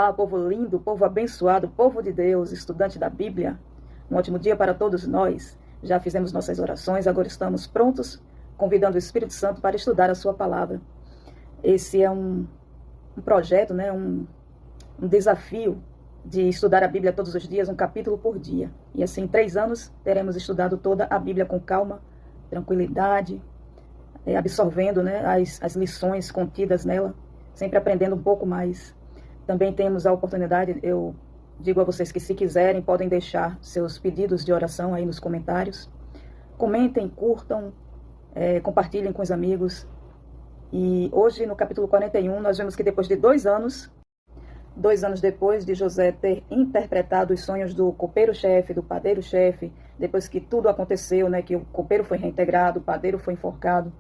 Olá, povo lindo, povo abençoado, povo de Deus, estudante da Bíblia. Um ótimo dia para todos nós. Já fizemos nossas orações, agora estamos prontos, convidando o Espírito Santo para estudar a sua palavra. Esse é um projeto, né? um desafio de estudar a Bíblia todos os dias, um capítulo por dia. E assim, em 3 anos, teremos estudado toda a Bíblia com calma, tranquilidade, absorvendo, né, as lições contidas nela, sempre aprendendo um pouco mais. Também temos a oportunidade, eu digo a vocês que se quiserem, podem deixar seus pedidos de oração aí nos comentários. Comentem, curtam, compartilhem com os amigos. E hoje, no capítulo 41, nós vemos que depois de 2 anos depois de José ter interpretado os sonhos do copeiro-chefe, do padeiro-chefe, depois que tudo aconteceu, né, que o copeiro foi reintegrado, o padeiro foi enforcado,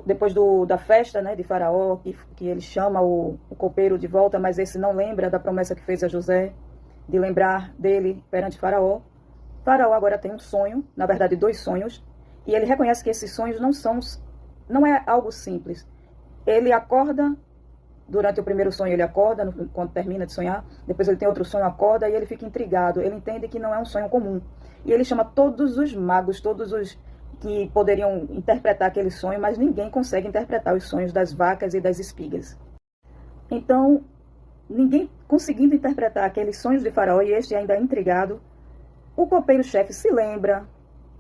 depois da festa, né, de Faraó, que ele chama o copeiro de volta, mas esse não lembra da promessa que fez a José, de lembrar dele perante Faraó. Faraó agora tem um sonho, na verdade 2 sonhos, e ele reconhece que esses sonhos não é algo simples. Ele acorda, durante o primeiro sonho ele acorda, quando termina de sonhar, depois ele tem outro sonho, acorda e ele fica intrigado, ele entende que não é um sonho comum. E ele chama todos os magos, todos os que poderiam interpretar aquele sonho, mas ninguém consegue interpretar os sonhos das vacas e das espigas. Então, ninguém conseguindo interpretar aqueles sonhos de Faraó, e este ainda intrigado, o copeiro-chefe se lembra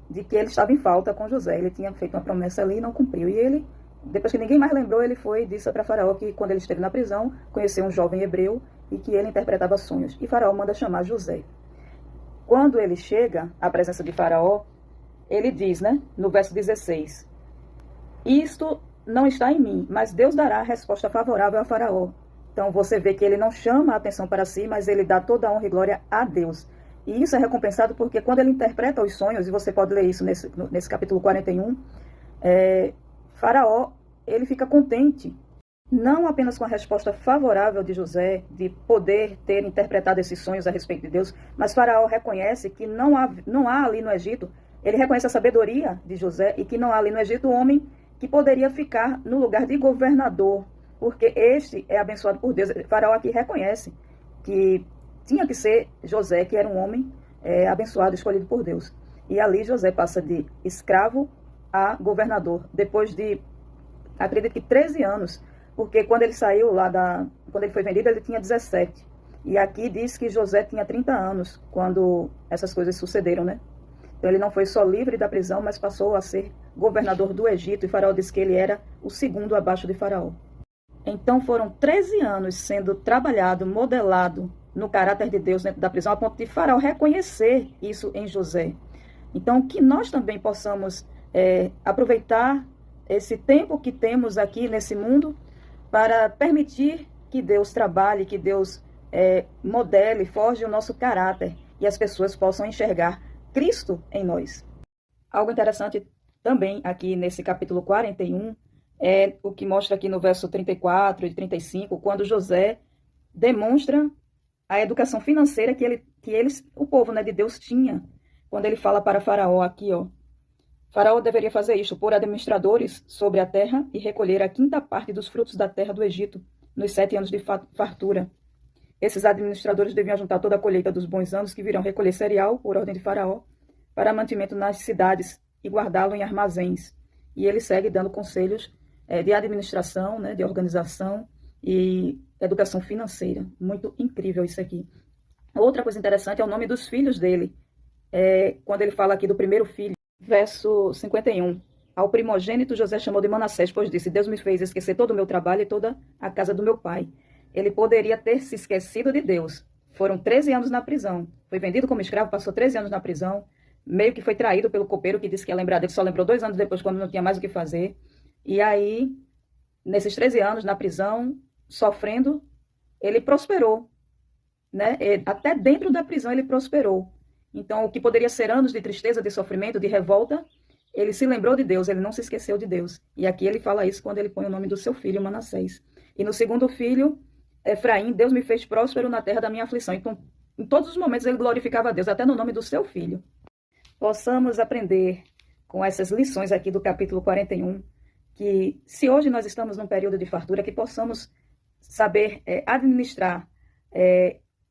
de que ele estava em falta com José. Ele tinha feito uma promessa ali e não cumpriu. E ele, depois que ninguém mais lembrou, ele foi e disse para Faraó que quando ele esteve na prisão, conheceu um jovem hebreu e que ele interpretava sonhos. E Faraó manda chamar José. Quando ele chega à presença de Faraó, ele diz, né, no verso 16, isto não está em mim, mas Deus dará a resposta favorável a Faraó. Então você vê que ele não chama a atenção para si, mas ele dá toda a honra e glória a Deus. E isso é recompensado porque quando ele interpreta os sonhos, e você pode ler isso nesse capítulo 41, Faraó, ele fica contente, não apenas com a resposta favorável de José, de poder ter interpretado esses sonhos a respeito de Deus, mas Faraó reconhece que não há ali no Egito, ele reconhece a sabedoria de José e que não há ali no Egito um homem que poderia ficar no lugar de governador, porque este é abençoado por Deus. Faraó aqui reconhece que tinha que ser José, que era um homem abençoado, escolhido por Deus. E ali José passa de escravo a governador, depois de, acredito que 13 anos, porque quando ele saiu quando ele foi vendido, ele tinha 17. E aqui diz que José tinha 30 anos, quando essas coisas sucederam, né? Então ele não foi só livre da prisão, mas passou a ser governador do Egito, e Faraó disse que ele era o segundo abaixo de Faraó. Então foram 13 anos sendo trabalhado, modelado no caráter de Deus dentro da prisão, a ponto de Faraó reconhecer isso em José. Então que nós também possamos aproveitar esse tempo que temos aqui nesse mundo para permitir que Deus trabalhe, que Deus modele, forje o nosso caráter e as pessoas possam enxergar Cristo em nós. Algo interessante também aqui nesse capítulo 41 é o que mostra aqui no verso 34 e 35, quando José demonstra a educação financeira que o povo, né, de Deus tinha, quando ele fala para Faraó aqui, ó, Faraó deveria fazer isto, pôr administradores sobre a terra e recolher a 5ª parte dos frutos da terra do Egito nos 7 anos de fartura. Esses administradores deviam juntar toda a colheita dos bons anos que virão recolher cereal, por ordem de Faraó, para mantimento nas cidades e guardá-lo em armazéns. E ele segue dando conselhos de administração, né, de organização e educação financeira. Muito incrível isso aqui. Outra coisa interessante é o nome dos filhos dele. Quando ele fala aqui do primeiro filho, verso 51. Ao primogênito José chamou de Manassés, pois disse, Deus me fez esquecer todo o meu trabalho e toda a casa do meu pai. Ele poderia ter se esquecido de Deus. Foram 13 anos na prisão. Foi vendido como escravo, passou 13 anos na prisão. Meio que foi traído pelo copeiro, que disse que ia lembrar dele, só lembrou 2 anos depois, quando não tinha mais o que fazer. E aí, nesses 13 anos na prisão, sofrendo, ele prosperou, né? Até dentro da prisão ele prosperou. Então, o que poderia ser anos de tristeza, de sofrimento, de revolta, ele se lembrou de Deus, ele não se esqueceu de Deus. E aqui ele fala isso quando ele põe o nome do seu filho, Manassés. E no segundo filho, Efraim, Deus me fez próspero na terra da minha aflição. Então, em todos os momentos ele glorificava a Deus, até no nome do seu filho. Possamos aprender com essas lições aqui do capítulo 41, que se hoje nós estamos num período de fartura, que possamos saber administrar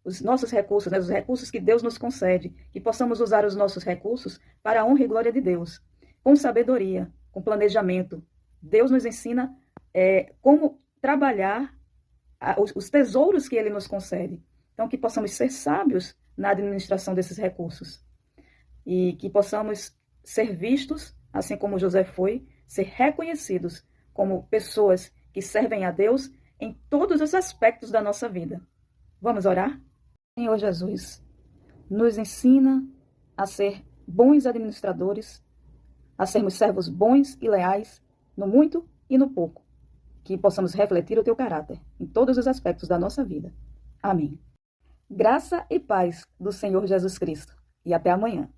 os nossos recursos, né, os recursos que Deus nos concede, que possamos usar os nossos recursos para a honra e glória de Deus, com sabedoria, com planejamento. Deus nos ensina como trabalhar os tesouros que Ele nos concede. Então, que possamos ser sábios na administração desses recursos e que possamos ser vistos, assim como José foi, ser reconhecidos como pessoas que servem a Deus em todos os aspectos da nossa vida. Vamos orar? Senhor Jesus, nos ensina a ser bons administradores, a sermos servos bons e leais no muito e no pouco, que possamos refletir o teu caráter em todos os aspectos da nossa vida. Amém. Graça e paz do Senhor Jesus Cristo. E até amanhã.